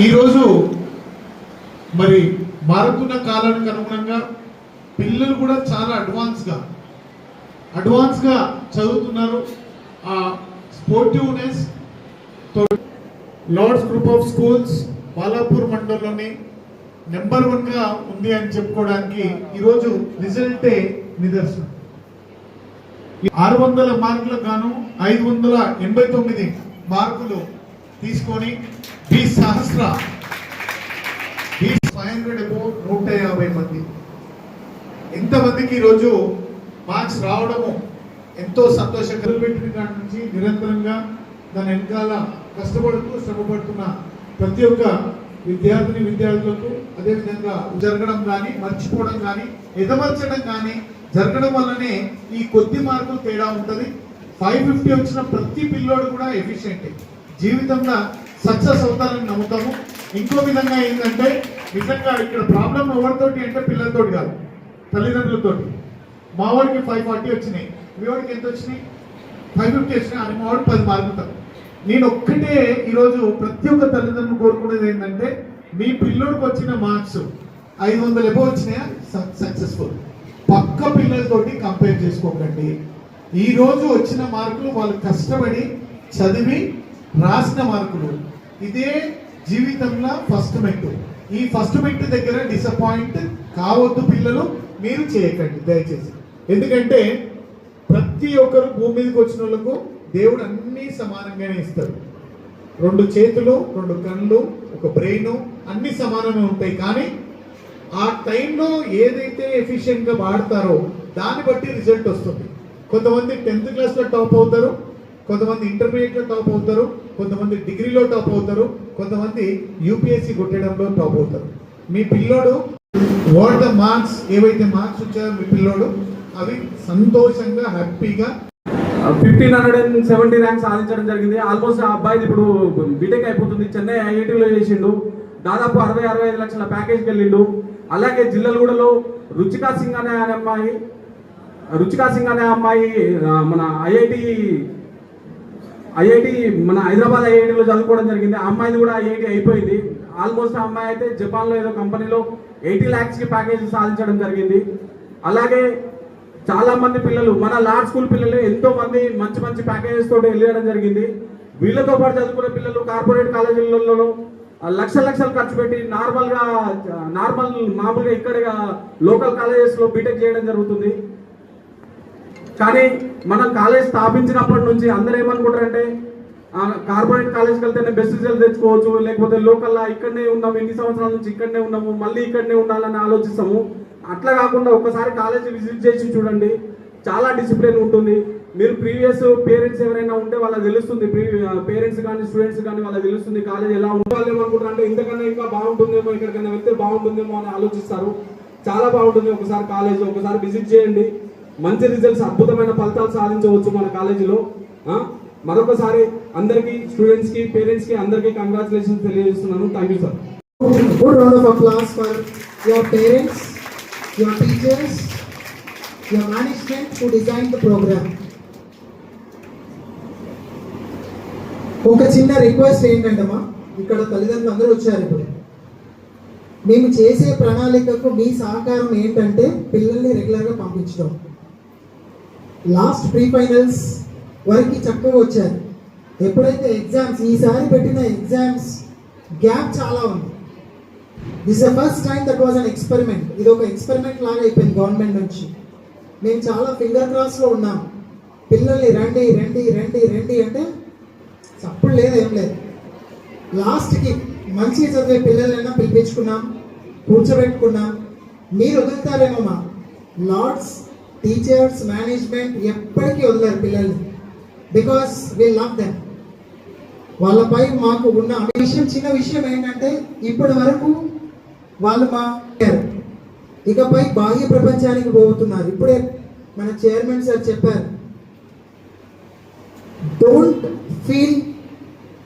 ఈరోజు మరి మారుతున్న కాలానికి అనుగుణంగా పిల్లలు కూడా చాలా అడ్వాన్స్గా చదువుతున్నారు. ఆ sportiveness Lords group of schools Balapur మండలంలోని నెంబర్ 1గా ఉంది అని చెప్పుకోవడానికి ఈరోజు రిజల్టే నిదర్శనం. 600 మార్కులకు గాను 589 మార్కులు తీసుకొని బి సహస్ర 500 అబౌవ్ 150 మంది ఎంతమందికి ఈరోజు మార్క్స్ రావడము ఎంతో సంతోషకరం. పెట్టిన కాడి నుంచి నిరంతరంగా దాని వెనకాల కష్టపడుతూ శ్రమపడుతున్న ప్రతి ఒక్క విద్యార్థులకు అదేవిధంగా జరగడం కానీ మర్చిపోవడం కానీ ఎదమర్చడం కానీ జరగడం వల్లనే ఈ కొద్ది మార్కులు తేడా ఉంటుంది. 550 వచ్చిన ప్రతి పిల్లోడు కూడా ఎఫిషియెంట్ జీవితంలో సక్సెస్ అవుతారని నమ్ముతాము. ఇంకో విధంగా ఏంటంటే నిజంగా ఇక్కడ ప్రాబ్లం ఎవరితోటి అంటే పిల్లలతోటి కాదు, తల్లిదండ్రులతోటి. మా వాడికి 540 వచ్చినాయి, మీ వాడికి ఎంత వచ్చినాయి? 550 వచ్చినాయి అని మా వాడు 10 మార్కులు. నేను ఒక్కటే ఈరోజు ప్రతి ఒక్క తల్లిదండ్రులు కోరుకునేది ఏంటంటే మీ పిల్లోడికి వచ్చిన మార్క్స్ 500 అబౌవ్ వచ్చినాయా సక్సెస్ఫుల్. పక్క పిల్లలతోటి కంపేర్ చేసుకోకండి. ఈ రోజు వచ్చిన మార్కులు వాళ్ళు కష్టపడి చదివి రాసిన మార్కులు. ఇదే జీవితంలో ఫస్ట్ మెట్టు. ఈ ఫస్ట్ మెట్టు దగ్గర డిసప్పాయింట్ కావద్దు పిల్లలు, మీరు చేయకండి దయచేసి. ఎందుకంటే ప్రతి ఒక్కరు భూమి మీదకి వచ్చిన వాళ్ళకు దేవుడు అన్నీ సమానంగానే ఇస్తాడు. 2 చేతులు, 2 కళ్ళు, ఒక బ్రెయిన్ అన్ని సమానంగా ఉంటాయి. కానీ ఆ టైంలో ఏదైతే ఎఫిషియెంట్గా వాడతారో దాన్ని బట్టి రిజల్ట్ వస్తుంది. కొంతమంది 10th క్లాస్లో టాప్ అవుతారు, కొంతమంది ఇంటర్మీడియట్లో టాప్ అవుతారు, కొంతమంది డిగ్రీలో టాప్ అవుతారు, కొంతమంది యూపీఎస్సీ కొట్టడంలో టాప్ అవుతారు. మీ పిల్లోడు వాట్ ద మార్క్స్ ఏవైతే మార్క్స్ వచ్చాయో మీ పిల్లోడు అవి సంతోషంగా హ్యాపీగా 1570 ర్యాంక్ సాధించడం జరిగింది. ఆల్మోస్ట్ ఆ అబ్బాయి ఇప్పుడు బీటెక్ అయిపోతుంది. చెన్నై ఐఐటీలో చేసిండు. దాదాపు 60-65 లక్షల ప్యాకేజ్కి వెళ్ళిండు. అలాగే జిల్లలగూడలో రుచికా సింగ్ అనే అమ్మాయి మన ఐఐటి మన హైదరాబాద్ ఐఐటీలో చదువుకోవడం జరిగింది. ఆ అమ్మాయిది కూడా ఐఐటి అయిపోయింది. ఆల్మోస్ట్ ఆ అమ్మాయి అయితే జపాన్లో ఏదో కంపెనీలో 80 lakhsకి ప్యాకేజ్ సాధించడం జరిగింది. అలాగే చాలా మంది పిల్లలు మన లార్డ్ స్కూల్ పిల్లలు ఎంతో మంది మంచి మంచి ప్యాకేజెస్ తోటి వెళ్ళడం జరిగింది. వీళ్ళతో పాటు చదువుకునే పిల్లలు కార్పొరేట్ కాలేజీలలో లక్షలు ఖర్చు పెట్టి మామూలుగా ఇక్కడ లోకల్ కాలేజెస్లో బీటెక్ చేయడం జరుగుతుంది. కానీ మనం కాలేజ్ స్థాపించినప్పటి నుంచి అందరూ ఏమనుకుంటారంటే కార్పొరేట్ కాలేజ్కి వెళ్తేనే బెస్ట్ రిజల్ట్ తెచ్చుకోవచ్చు, లేకపోతే లోకల్లా ఇక్కడనే ఉన్నాము, ఎన్ని సంవత్సరాల నుంచి ఇక్కడనే ఉన్నాము, మళ్ళీ ఇక్కడనే ఉండాలని ఆలోచిస్తాము. అట్లా కాకుండా ఒకసారి కాలేజ్ విజిట్ చేసి చూడండి, చాలా డిసిప్లిన్ ఉంటుంది. మీరు ప్రీవియస్ పేరెంట్స్ ఎవరైనా ఉంటే వాళ్ళకి తెలుస్తుంది, పేరెంట్స్ కానీ స్టూడెంట్స్ కానీ వాళ్ళకి తెలుస్తుంది కాలేజ్ ఎలా ఉండాలి. ఏమనుకుంటారు అంటే ఇంతకన్నా ఇంకా బాగుంటుందేమో, ఇక్కడికన్నా వెళ్తే బాగుంటుందేమో అని ఆలోచిస్తారు. చాలా బాగుంటుంది. ఒకసారి కాలేజ్ ఒకసారి విజిట్ చేయండి, మంచి రిజల్ట్స్, అద్భుతమైన ఫలితాలు సాధించవచ్చు మన కాలేజీలో. మరొకసారి అందరికీ స్టూడెంట్స్కి పేరెంట్స్కి అందరికీ కంగ్రాచులేషన్స్ తెలియజేస్తున్నాను. Thank you sir. Good round of applause for your parents, your teachers, your management who designed the program. ఒక చిన్న రిక్వెస్ట్ ఏంటంటమ్మా, ఇక్కడ తల్లిదండ్రులు అందరూ వచ్చారు. ఇప్పుడు మేము చేసే ప్రణాళికకు మీ సహకారం ఏంటంటే పిల్లల్ని రెగ్యులర్గా పంపించడం. లాస్ట్ ప్రీ ఫైనల్స్ వరకు చక్కగా వచ్చారు. ఎప్పుడైతే ఎగ్జామ్స్ ఈసారి పెట్టిన ఎగ్జామ్స్ గ్యాప్ చాలా ఉంది. This the first time that was an experiment. ఇది ఒక ఎక్స్పెరిమెంట్ లాగా అయిపోయింది గవర్నమెంట్ నుంచి. మేము చాలా ఫింగర్ క్రాస్లో ఉన్నాం. పిల్లల్ని రండి రండి రండి రండి అంటే చప్పుడు లేదు, ఏం లేదు. లాస్ట్కి మంచిగా చదివే పిల్లలైనా పిలిపించుకున్నాం, కూర్చోబెట్టుకున్నాం. మీరు వదులుతారేమో, మా లార్డ్స్ టీచర్స్ మేనేజ్మెంట్ ఎప్పటికీ వదలరు పిల్లల్ని. Because we love them. వాళ్ళపై మాకు ఉన్న చిన్న విషయం ఏంటంటే ఇప్పటి వరకు వాళ్ళు ఇకపై బాహ్య ప్రపంచానికి పోతున్నారు. ఇప్పుడే మన చైర్మన్ సార్ చెప్పారు, don't feel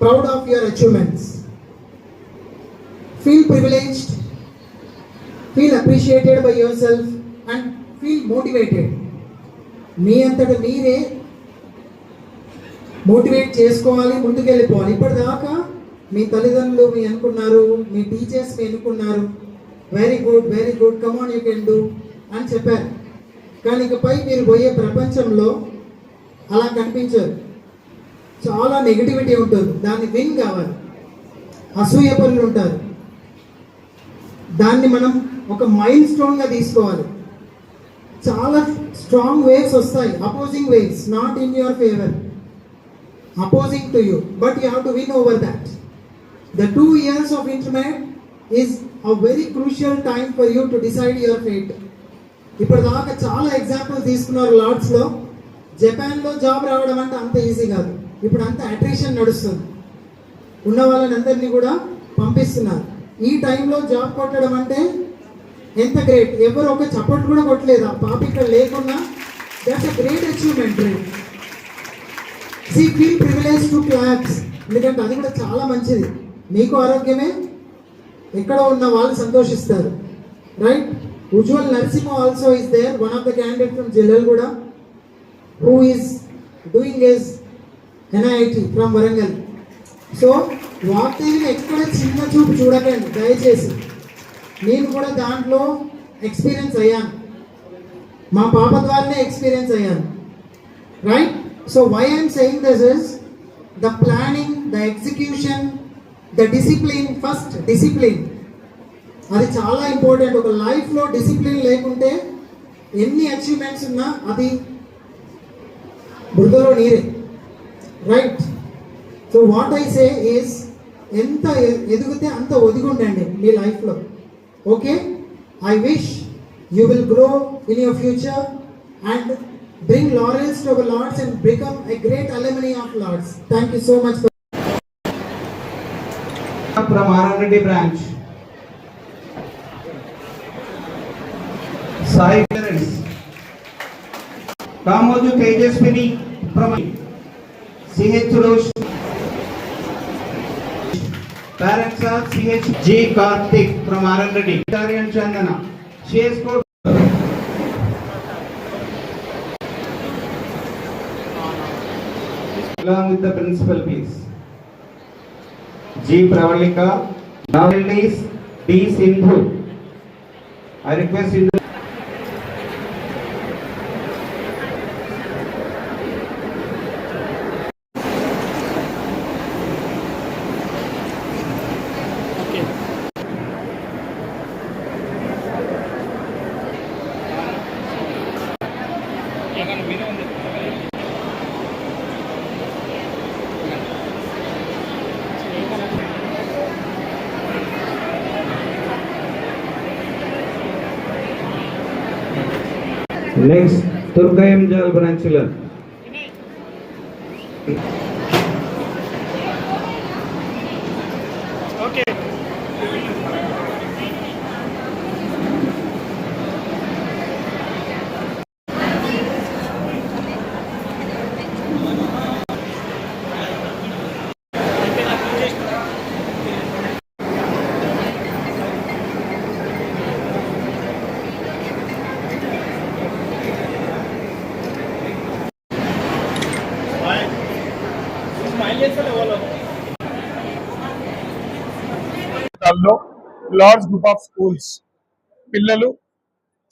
proud of your achievements, feel privileged, feel appreciated by yourself and feel motivated. మీ అంతటా మీరే మోటివేట్ చేసుకోవాలి, ముందుకెళ్ళిపోవాలి. ఇప్పటిదాకా మీ తల్లిదండ్రులు మీ అనుకున్నారు, మీ టీచర్స్ మీ అనుకున్నారు, very good come on you can do అని చెప్పారు. కానీ ఇకపై మీరు పోయే ప్రపంచంలో అలా కనిపించారు. చాలా నెగిటివిటీ ఉంటుంది, దాన్ని విన్ కావాలి. అసూయ పనులు ఉంటారు, దాన్ని మనం ఒక మైల్ స్టోన్గా తీసుకోవాలి. చాలా స్ట్రాంగ్ వేవ్స్ వస్తాయి, opposing waves, not in your favour, opposing to you, but you have to win over that. The 2 years of intermediate is a very crucial time for you to decide your fate. ఇప్పుడు దాకా చాలా examples తీసుకున్నారు లార్డ్స్లో. జపాన్లో job రావడం అంటే అంత easy కాదు. ఇప్పుడు అంత అట్రిషన్ నడుస్తుంది, ఉన్న వాళ్ళని అందరినీ కూడా పంపిస్తున్నారు. ఈ టైంలో జాబ్ కొట్టడం అంటే ఎంత గ్రేట్. ఎవరు ఒక చప్పట్లు కూడా కొట్టలేదు, ఆ పాప ఇక్కడ లేకున్నా that's a great achievement. Feel privilege to claps, ఎందుకంటే అది కూడా చాలా మంచిది. మీకు ఆరోగ్యమే, ఎక్కడో ఉన్న వాళ్ళు సంతోషిస్తారు, right? Ujjwal Narasimha also is there, one of the candidate from Jillalguda who is doing his NIT from Warangal. So వార్తని ఎక్కడ చిన్న చూపు చూడకండి దయచేసి. నేను కూడా దాంట్లో ఎక్స్పీరియన్స్ అయ్యాను, మా పాప ద్వారానే ఎక్స్పీరియన్స్ అయ్యాను, right? So why I'm saying this is the planning, the execution, the discipline. First discipline, అది చాలా ఇంపార్టెంట్. ఒక లైఫ్లో డిసిప్లిన్ లేకుంటే ఎన్ని అచీవ్మెంట్స్ ఉన్నా అది బురదలో నీరే, right? So what I say is, ఎంత ఎదిగితే అంత ఒదిగుండండి మీ లైఫ్లో, okay? I wish you will grow in your future and bring laurels to our Lords and become a great alumni of Lords. Thank you so much. From Aranreddy branch, Sai parents, Kamoju Tejaswini from CH Rosh, parents of CH G Karthik from Aranreddy, Darian Chandana, she has got along with the principal please. G Pravalika, now is D Sindhu. I request Sindhu. Next, Turgayam Jal branch children. Lords group of schools పిల్లలు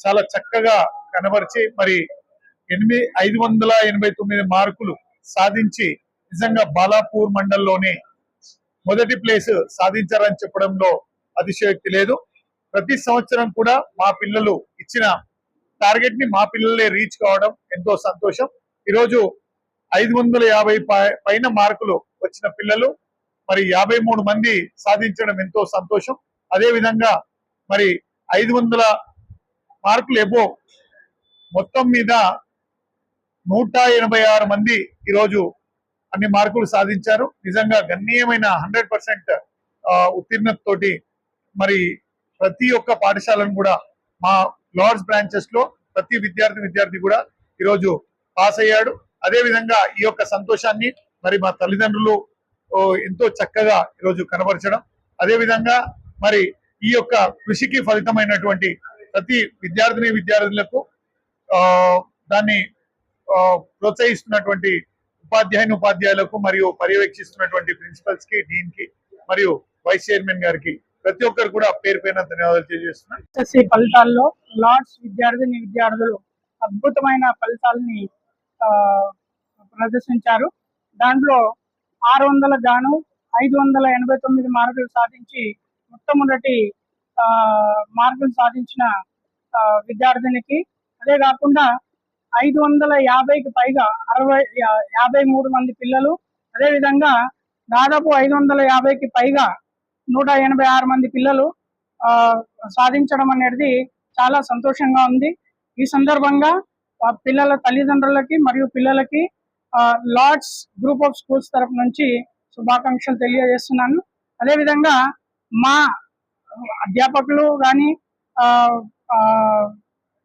చాలా చక్కగా కనబరిచి మరి 589 మార్కులు సాధించి నిజంగా బాలాపూర్ మండలంలోని మొదటి place సాధించారని చెప్పడంలో అతిశయోక్తి లేదు. ప్రతి సంవత్సరం కూడా మా పిల్లలు ఇచ్చిన టార్గెట్ ని మా పిల్లలే రీచ్ కావడం ఎంతో సంతోషం. ఈరోజు 550 పైన మార్కులు వచ్చిన పిల్లలు మరి 53 మంది సాధించడం ఎంతో సంతోషం. అదే విధంగా మరి 500 మార్కులు ఎబో మొత్తం మీద 186 మంది ఈరోజు అన్ని మార్కులు సాధించారు. నిజంగా గణనీయమైన 100% ఉత్తీర్ణతతోటి మరి ప్రతి ఒక్క పాఠశాలను కూడా మా లార్డ్స్ బ్రాంచెస్ లో ప్రతి విద్యార్థి కూడా ఈరోజు పాస్ అయ్యాడు. అదే విధంగా ఈ యొక్క సంతోషాన్ని మరి మా తల్లిదండ్రులు ఎంతో చక్కగా ఈరోజు కనబరచడం, అదే విధంగా మరి ఈ యొక్క కృషికి ఫలితమైనటువంటి ప్రతి విద్యార్థులకు దాన్ని ప్రోత్సహిస్తున్నటువంటి ఉపాధ్యాయులకు మరియు పర్యవేక్షిస్తున్నటువంటి ప్రిన్సిపల్స్ కి, డీన్ కి మరియు వైస్ చైర్మన్ గారికి ప్రతి ఒక్కరు కూడా పేరు పైన ధన్యవాదాలు తెలియజేస్తున్నాను. ఎస్ఎస్సి ఫలితాల్లో లార్డ్స్ విద్యార్థులు అద్భుతమైన ఫలితాలని ఆ, ప్రదర్శించారు. దాంట్లో 600 గాను 589 మార్కులు సాధించి మొట్టమొదటి మార్కులు సాధించిన విద్యార్థినికి, అదే కాకుండా 550కి పైగా 53 మంది పిల్లలు, అదేవిధంగా దాదాపు 550కి పైగా 186 మంది పిల్లలు సాధించడం అనేది చాలా సంతోషంగా ఉంది. ఈ సందర్భంగా పిల్లల తల్లిదండ్రులకి మరియు పిల్లలకి లార్డ్స్ గ్రూప్ ఆఫ్ స్కూల్స్ తరఫు నుంచి శుభాకాంక్షలు తెలియజేస్తున్నాను. అదేవిధంగా మా అధ్యాపకులు కానీ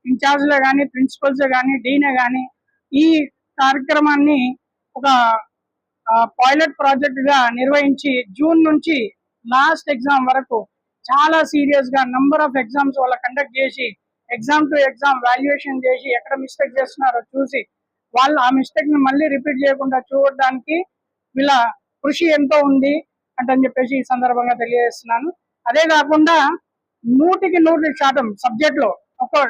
ఇన్ఛార్జ్లే కానీ ప్రిన్సిపల్సే కానీ డీనే కానీ ఈ కార్యక్రమాన్ని ఒక పైలట్ ప్రాజెక్ట్ గా నిర్వహించి జూన్ నుంచి లాస్ట్ ఎగ్జామ్ వరకు చాలా సీరియస్ గా నంబర్ ఆఫ్ ఎగ్జామ్స్ వాళ్ళ కండక్ట్ చేసి ఎగ్జామ్ టు ఎగ్జామ్ వాల్యుయేషన్ చేసి ఎక్కడ మిస్టేక్ చేస్తున్నారో చూసి వాళ్ళు ఆ మిస్టేక్ ని మళ్ళీ రిపీట్ చేయకుండా చూడడానికి వీళ్ళ కృషి ఎంతో ఉంది అంటని చెప్పేసి ఈ సందర్భంగా తెలియజేస్తున్నాను. అదే కాకుండా 100% సబ్జెక్ట్ లో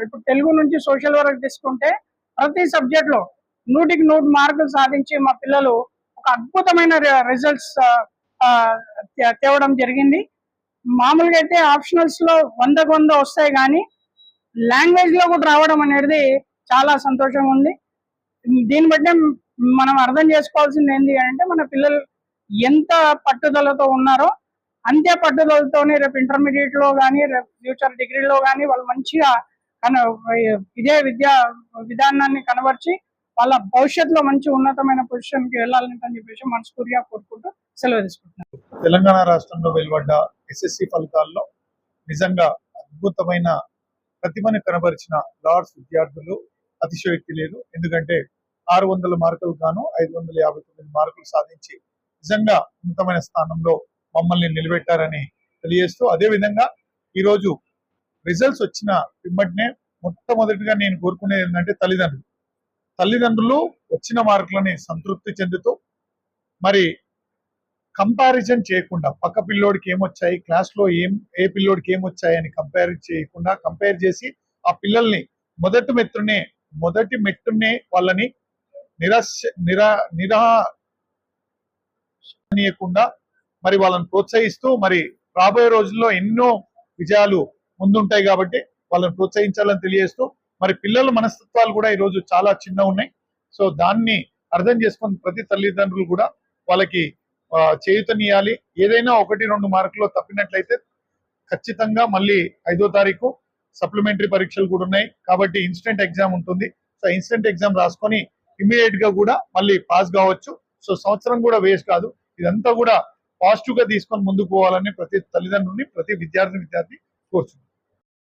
ఇప్పుడు తెలుగు నుంచి సోషల్ వరకు తీసుకుంటే ప్రతి సబ్జెక్ట్ లో 100కి 100 మార్కులు సాధించి మా పిల్లలు ఒక అద్భుతమైన రిజల్ట్స్ తేవడం జరిగింది. మామూలుగా అయితే ఆప్షనల్స్ లో 100కు 100 వస్తాయి, కానీ లాంగ్వేజ్ లో కూడా రావడం అనేది చాలా సంతోషంగా ఉంది. దీన్ని బట్టి మనం అర్థం చేసుకోవాల్సింది ఏంటి అంటే మన పిల్లలు ఎంత పట్టుదలతో ఉన్నారో అంతే పట్టుదలతోనే రేపు ఇంటర్మీడియట్ లో కానీ రేపు ఫ్యూచర్ డిగ్రీలో కానీ వాళ్ళు మంచిగా ఇదే విధానాన్ని కనబర్చి వాళ్ళ భవిష్యత్తులో మంచి ఉన్నతమైన పొజిషన్ కి వెళ్ళాలని అని చెప్పేసి మనస్ఫూర్తిగా కోరుకుంటూ సెలవు తీసుకుంటున్నాను. తెలంగాణ రాష్ట్రంలో వెలువడ్డ ఎస్ఎస్సి ఫలితాల్లో నిజంగా అద్భుతమైన ప్రతిభను కనబరిచిన లార్డ్స్ విద్యార్థులు అతిశయోక్తి లేదు. ఎందుకంటే 600 మార్కులు గాను 559 మార్కులు సాధించి నిజంగా ఉన్నతమైన స్థానంలో మమ్మల్ని నిలబెట్టారని తెలియజేస్తూ, అదేవిధంగా ఈరోజు రిజల్ట్స్ వచ్చిన పిమ్మటినే మొట్టమొదటిగా నేను కోరుకునేది ఏంటంటే తల్లిదండ్రులు వచ్చిన మార్కులని సంతృప్తి చెందుతూ మరి కంపారిజన్ చేయకుండా పక్క పిల్లోడికి ఏమొచ్చాయి, క్లాస్లో ఏ పిల్లోడికి ఏమొచ్చాయి అని కంపేర్ చేసి ఆ పిల్లల్ని మొదటి మెట్టునే వాళ్ళని నిరాశనీయకుండా మరి వాళ్ళని ప్రోత్సహిస్తూ మరి రాబోయే రోజుల్లో ఎన్నో విజయాలు ముందుంటాయి కాబట్టి వాళ్ళని ప్రోత్సహించాలని తెలియజేస్తూ, మరి పిల్లల మనస్తత్వాలు కూడా ఈరోజు చాలా చిన్న ఉన్నాయి. సో దాన్ని అర్థం చేసుకుని ప్రతి తల్లిదండ్రులు కూడా వాళ్ళకి చేయూతనియాలి. ఏదైనా 1-2 మార్కులో తప్పినట్లయితే ఖచ్చితంగా మళ్ళీ 5వ తారీఖు సప్లిమెంటరీ పరీక్షలు కూడా ఉన్నాయి కాబట్టి ఇన్స్టెంట్ ఎగ్జామ్ ఉంటుంది. సో ఇన్స్టెంట్ ఎగ్జామ్ రాసుకొని ఇమీడియట్ గా కూడా మళ్ళీ పాస్ కావచ్చు. సో సంవత్సరం కూడా వేస్ట్ కాదు. ఇదంతా కూడా పాజిటివ్ గా తీసుకొని ముందుకు పోవాలని ప్రతి తల్లిదండ్రుని ప్రతి విద్యార్థి కోరుచున్నాను.